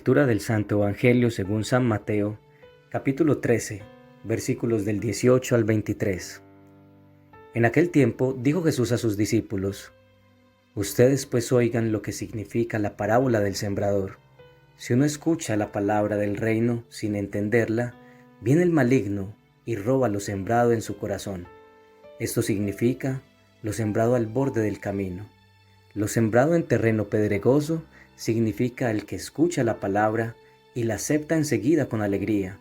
Lectura del Santo Evangelio según San Mateo, capítulo 13, versículos del 18 al 23. En aquel tiempo dijo Jesús a sus discípulos: Ustedes pues oigan lo que significa la parábola del sembrador. Si uno escucha la palabra del reino sin entenderla, viene el maligno y roba lo sembrado en su corazón. Esto significa lo sembrado al borde del camino. Lo sembrado en terreno pedregoso significa el que escucha la palabra y la acepta enseguida con alegría,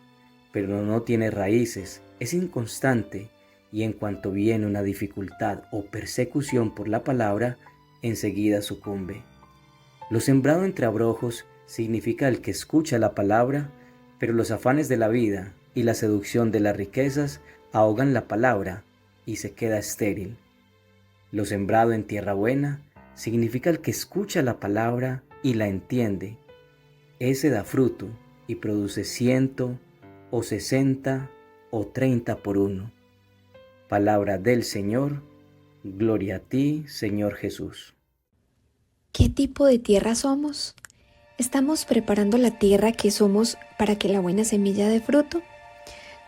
pero no tiene raíces, es inconstante y en cuanto viene una dificultad o persecución por la palabra, enseguida sucumbe. Lo sembrado entre abrojos significa el que escucha la palabra, pero los afanes de la vida y la seducción de las riquezas ahogan la palabra y se queda estéril. Lo sembrado en tierra buena significa el que escucha la palabra y la entiende. Ese da fruto y produce 100 o 60 o 30 por uno. Palabra del Señor. Gloria a ti, Señor Jesús. ¿Qué tipo de tierra somos? ¿Estamos preparando la tierra que somos para que la buena semilla dé fruto?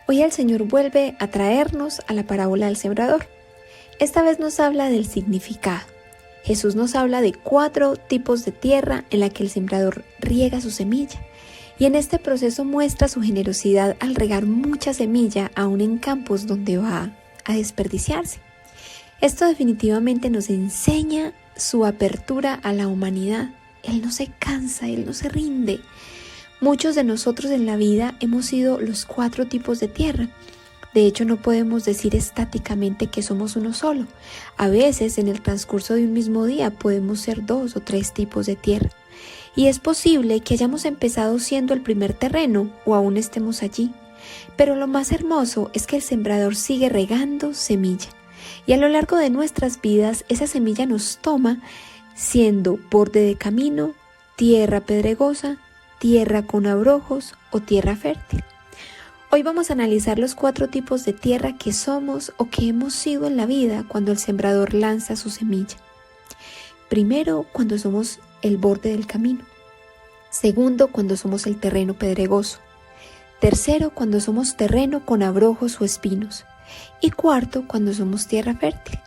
Hoy el Señor vuelve a traernos a la parábola del sembrador. Esta vez nos habla del significado. Jesús nos habla de 4 tipos de tierra en la que el sembrador riega su semilla. Y en este proceso muestra su generosidad al regar mucha semilla aún en campos donde va a desperdiciarse. Esto definitivamente nos enseña su apertura a la humanidad. Él no se cansa, Él no se rinde. Muchos de nosotros en la vida hemos sido los 4 tipos de tierra. De hecho, no podemos decir estáticamente que somos uno solo. A veces, en el transcurso de un mismo día, podemos ser 2 o 3 tipos de tierra. Y es posible que hayamos empezado siendo el primer terreno o aún estemos allí. Pero lo más hermoso es que el sembrador sigue regando semilla. Y a lo largo de nuestras vidas, esa semilla nos toma siendo borde de camino, tierra pedregosa, tierra con abrojos o tierra fértil. Hoy vamos a analizar los 4 tipos de tierra que somos o que hemos sido en la vida cuando el sembrador lanza su semilla. Primero, cuando somos el borde del camino. Segundo, cuando somos el terreno pedregoso. Tercero, cuando somos terreno con abrojos o espinos. Y cuarto, cuando somos tierra fértil.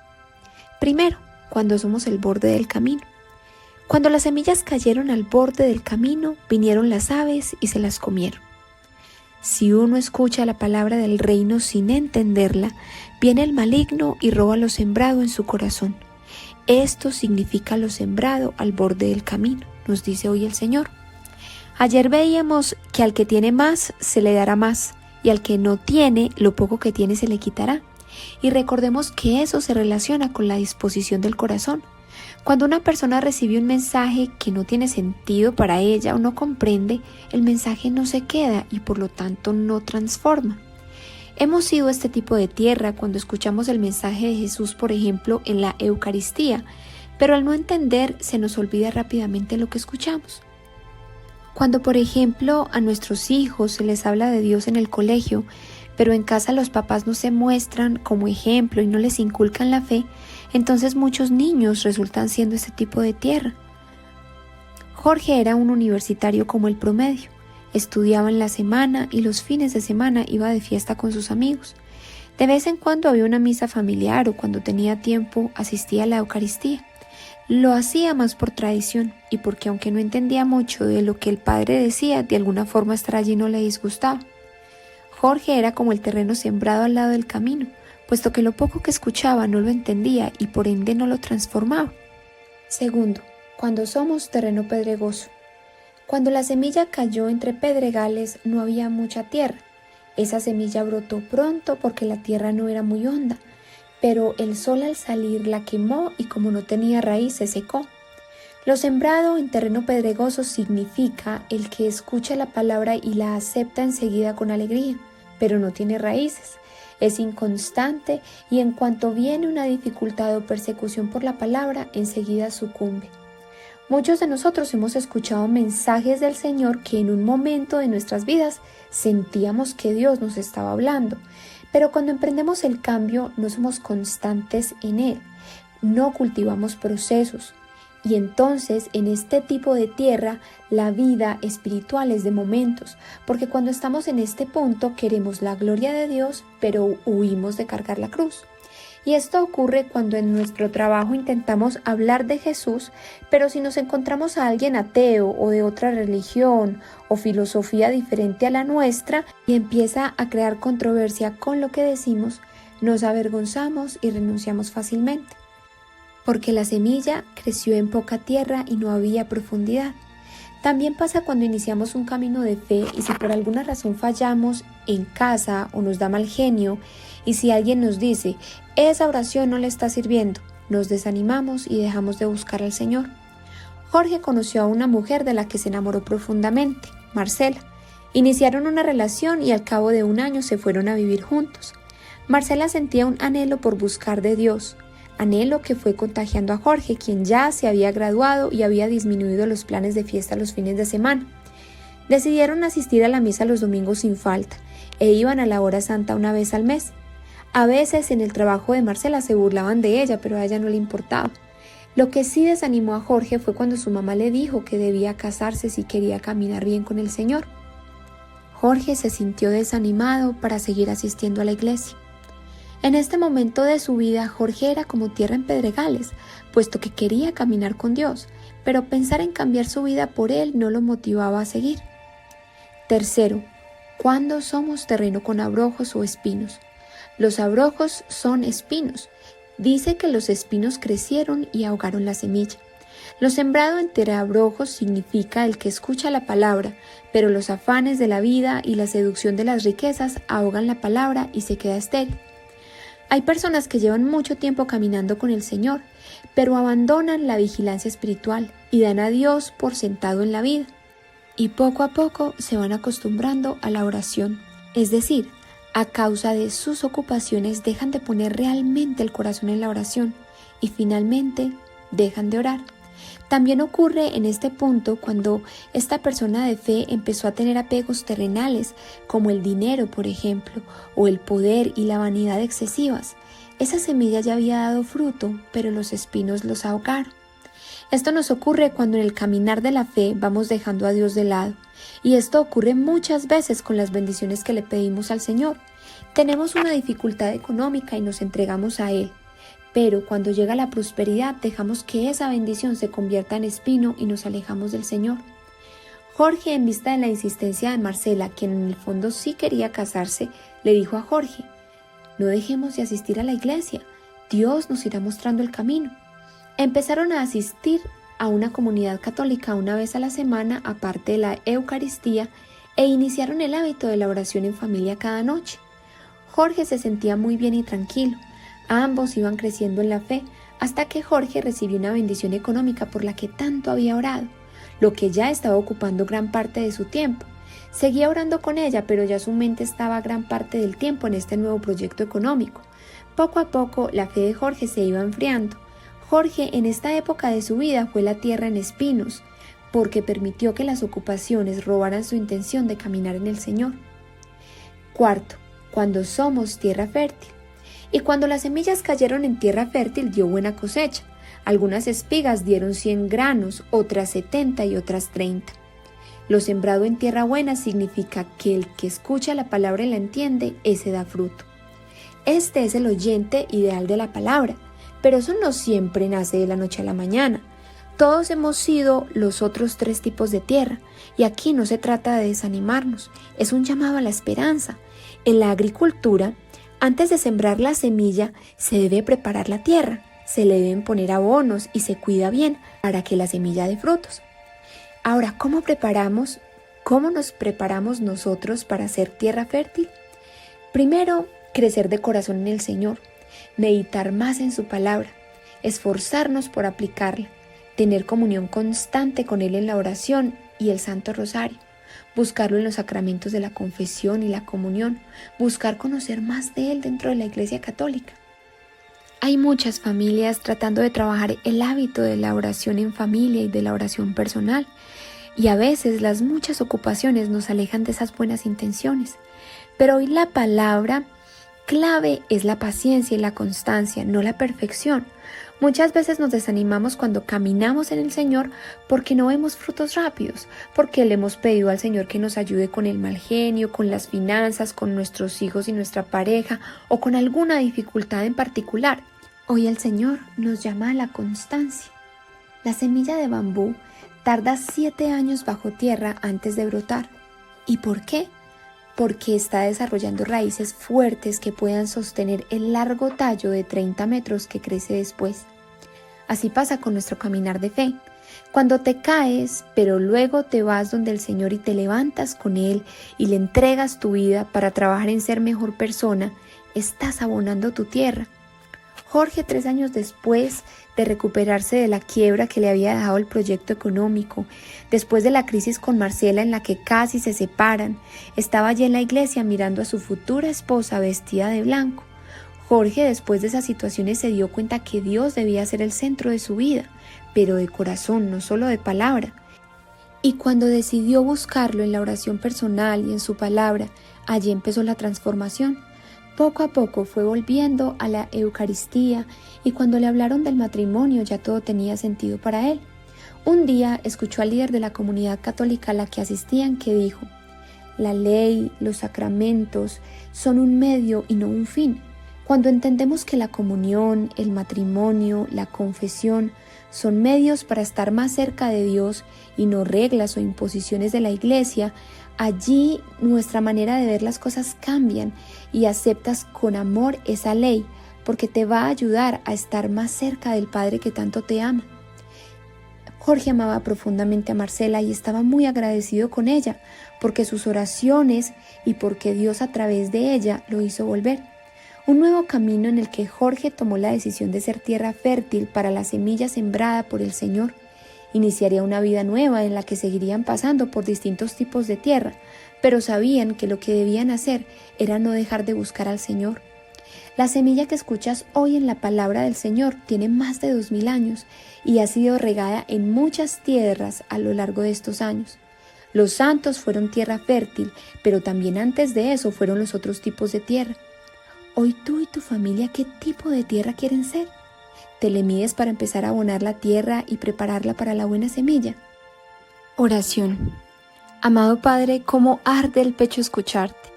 Primero, cuando somos el borde del camino. Cuando las semillas cayeron al borde del camino, vinieron las aves y se las comieron. Si uno escucha la palabra del reino sin entenderla, viene el maligno y roba lo sembrado en su corazón. Esto significa lo sembrado al borde del camino, nos dice hoy el Señor. Ayer veíamos que al que tiene más se le dará más, y al que no tiene, lo poco que tiene se le quitará. Y recordemos que eso se relaciona con la disposición del corazón. Cuando una persona recibe un mensaje que no tiene sentido para ella o no comprende, el mensaje no se queda y por lo tanto no transforma. Hemos sido este tipo de tierra cuando escuchamos el mensaje de Jesús, por ejemplo, en la Eucaristía, pero al no entender se nos olvida rápidamente lo que escuchamos. Cuando, por ejemplo, a nuestros hijos se les habla de Dios en el colegio, pero en casa los papás no se muestran como ejemplo y no les inculcan la fe, entonces muchos niños resultan siendo este tipo de tierra. Jorge era un universitario como el promedio. Estudiaba en la semana y los fines de semana iba de fiesta con sus amigos. De vez en cuando había una misa familiar o cuando tenía tiempo asistía a la Eucaristía. Lo hacía más por tradición y porque aunque no entendía mucho de lo que el padre decía, de alguna forma estar allí no le disgustaba. Jorge era como el terreno sembrado al lado del camino, puesto que lo poco que escuchaba no lo entendía y por ende no lo transformaba. Segundo, cuando somos terreno pedregoso. Cuando la semilla cayó entre pedregales no había mucha tierra. Esa semilla brotó pronto porque la tierra no era muy honda, pero el sol al salir la quemó y como no tenía raíz se secó. Lo sembrado en terreno pedregoso significa el que escucha la palabra y la acepta enseguida con alegría, pero no tiene raíces. Es inconstante y en cuanto viene una dificultad o persecución por la palabra, enseguida sucumbe. Muchos de nosotros hemos escuchado mensajes del Señor que en un momento de nuestras vidas sentíamos que Dios nos estaba hablando, pero cuando emprendemos el cambio no somos constantes en él, no cultivamos procesos Y entonces en este tipo de tierra la vida espiritual es de momentos, porque cuando estamos en este punto queremos la gloria de Dios, pero huimos de cargar la cruz. Y esto ocurre cuando en nuestro trabajo intentamos hablar de Jesús, pero si nos encontramos a alguien ateo o de otra religión o filosofía diferente a la nuestra y empieza a crear controversia con lo que decimos, nos avergonzamos y renunciamos fácilmente. Porque la semilla creció en poca tierra y no había profundidad. También pasa cuando iniciamos un camino de fe y si por alguna razón fallamos en casa o nos da mal genio y si alguien nos dice, esa oración no le está sirviendo, nos desanimamos y dejamos de buscar al Señor. Jorge conoció a una mujer de la que se enamoró profundamente, Marcela. Iniciaron una relación y al cabo de 1 año se fueron a vivir juntos. Marcela sentía un anhelo por buscar de Dios, anhelo que fue contagiando a Jorge, quien ya se había graduado y había disminuido los planes de fiesta los fines de semana. Decidieron asistir a la misa los domingos sin falta e iban a la hora santa una vez al mes. A veces en el trabajo de Marcela se burlaban de ella, pero a ella no le importaba. Lo que sí desanimó a Jorge fue cuando su mamá le dijo que debía casarse si quería caminar bien con el Señor. Jorge se sintió desanimado para seguir asistiendo a la iglesia. En este momento de su vida, Jorge era como tierra en pedregales, puesto que quería caminar con Dios, pero pensar en cambiar su vida por Él no lo motivaba a seguir. Tercero, ¿cuándo somos terreno con abrojos o espinos? Los abrojos son espinos. Dice que los espinos crecieron y ahogaron la semilla. Lo sembrado entre abrojos significa el que escucha la palabra, pero los afanes de la vida y la seducción de las riquezas ahogan la palabra y se queda estéril. Hay personas que llevan mucho tiempo caminando con el Señor, pero abandonan la vigilancia espiritual y dan a Dios por sentado en la vida. Y poco a poco se van acostumbrando a la oración, es decir, a causa de sus ocupaciones dejan de poner realmente el corazón en la oración y finalmente dejan de orar. También ocurre en este punto cuando esta persona de fe empezó a tener apegos terrenales como el dinero, por ejemplo, o el poder y la vanidad excesivas. Esa semilla ya había dado fruto, pero los espinos los ahogaron. Esto nos ocurre cuando en el caminar de la fe vamos dejando a Dios de lado, y esto ocurre muchas veces con las bendiciones que le pedimos al Señor. Tenemos una dificultad económica y nos entregamos a Él, pero cuando llega la prosperidad dejamos que esa bendición se convierta en espino y nos alejamos del Señor. Jorge, en vista de la insistencia de Marcela, quien en el fondo sí quería casarse, le dijo a Jorge, no dejemos de asistir a la iglesia, Dios nos irá mostrando el camino. Empezaron a asistir a una comunidad católica una vez a la semana, aparte de la Eucaristía, e iniciaron el hábito de la oración en familia cada noche. Jorge se sentía muy bien y tranquilo. Ambos iban creciendo en la fe, hasta que Jorge recibió una bendición económica por la que tanto había orado, lo que ya estaba ocupando gran parte de su tiempo. Seguía orando con ella, pero ya su mente estaba gran parte del tiempo en este nuevo proyecto económico. Poco a poco, la fe de Jorge se iba enfriando. Jorge en esta época de su vida fue la tierra en espinos, porque permitió que las ocupaciones robaran su intención de caminar en el Señor. Cuarto, cuando somos tierra fértil. Y cuando las semillas cayeron en tierra fértil dio buena cosecha. Algunas espigas dieron 100 granos, otras 70 y otras 30. Lo sembrado en tierra buena significa que el que escucha la palabra y la entiende, ese da fruto. Este es el oyente ideal de la palabra. Pero eso no siempre nace de la noche a la mañana. Todos hemos sido los otros 3 tipos de tierra, y aquí no se trata de desanimarnos, es un llamado a la esperanza. En la agricultura, antes de sembrar la semilla, se debe preparar la tierra, se le deben poner abonos y se cuida bien para que la semilla dé frutos. Ahora, ¿cómo nos preparamos nosotros para ser tierra fértil? Primero, crecer de corazón en el Señor. Meditar más en su palabra, esforzarnos por aplicarla, tener comunión constante con Él en la oración y el Santo Rosario, buscarlo en los sacramentos de la confesión y la comunión, buscar conocer más de Él dentro de la Iglesia Católica. Hay muchas familias tratando de trabajar el hábito de la oración en familia y de la oración personal, y a veces las muchas ocupaciones nos alejan de esas buenas intenciones, pero hoy la palabra clave es la paciencia y la constancia, no la perfección. Muchas veces nos desanimamos cuando caminamos en el Señor porque no vemos frutos rápidos, porque le hemos pedido al Señor que nos ayude con el mal genio, con las finanzas, con nuestros hijos y nuestra pareja o con alguna dificultad en particular. Hoy el Señor nos llama a la constancia. La semilla de bambú tarda 7 años bajo tierra antes de brotar. ¿Y por qué? Porque está desarrollando raíces fuertes que puedan sostener el largo tallo de 30 metros que crece después. Así pasa con nuestro caminar de fe. Cuando te caes, pero luego te vas donde el Señor y te levantas con Él y le entregas tu vida para trabajar en ser mejor persona, estás abonando tu tierra. Jorge, 3 años después de recuperarse de la quiebra que le había dejado el proyecto económico, después de la crisis con Marcela en la que casi se separan, estaba allí en la iglesia mirando a su futura esposa vestida de blanco. Jorge, después de esas situaciones, se dio cuenta que Dios debía ser el centro de su vida, pero de corazón, no solo de palabra. Y cuando decidió buscarlo en la oración personal y en su palabra, allí empezó la transformación. Poco a poco fue volviendo a la Eucaristía y cuando le hablaron del matrimonio ya todo tenía sentido para él. Un día escuchó al líder de la comunidad católica a la que asistían que dijo: la ley, los sacramentos son un medio y no un fin. Cuando entendemos que la comunión, el matrimonio, la confesión son medios para estar más cerca de Dios y no reglas o imposiciones de la iglesia, allí nuestra manera de ver las cosas cambian y aceptas con amor esa ley porque te va a ayudar a estar más cerca del Padre que tanto te ama. Jorge amaba profundamente a Marcela y estaba muy agradecido con ella porque sus oraciones y porque Dios a través de ella lo hizo volver. Un nuevo camino en el que Jorge tomó la decisión de ser tierra fértil para la semilla sembrada por el Señor. Iniciaría una vida nueva en la que seguirían pasando por distintos tipos de tierra, pero sabían que lo que debían hacer era no dejar de buscar al Señor. La semilla que escuchas hoy en la palabra del Señor tiene más de 2000 años y ha sido regada en muchas tierras a lo largo de estos años. Los santos fueron tierra fértil, pero también antes de eso fueron los otros tipos de tierra. Hoy tú y tu familia, ¿qué tipo de tierra quieren ser? ¿Te le mides para empezar a abonar la tierra y prepararla para la buena semilla? Oración. Amado Padre, cómo arde el pecho escucharte,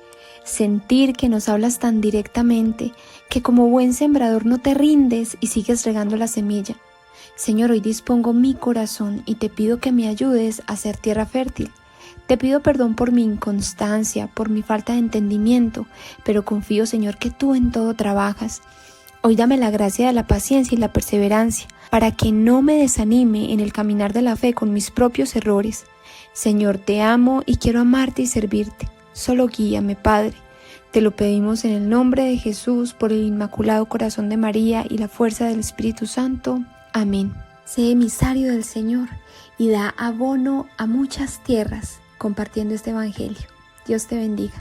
sentir que nos hablas tan directamente, que como buen sembrador no te rindes y sigues regando la semilla. Señor, hoy dispongo mi corazón y te pido que me ayudes a ser tierra fértil. Te pido perdón por mi inconstancia, por mi falta de entendimiento, pero confío, Señor, que tú en todo trabajas. Hoy dame la gracia de la paciencia y la perseverancia, para que no me desanime en el caminar de la fe con mis propios errores. Señor, te amo y quiero amarte y servirte. Solo guíame, Padre. Te lo pedimos en el nombre de Jesús, por el Inmaculado Corazón de María y la fuerza del Espíritu Santo. Amén. Sé emisario del Señor y da abono a muchas tierras compartiendo este Evangelio. Dios te bendiga.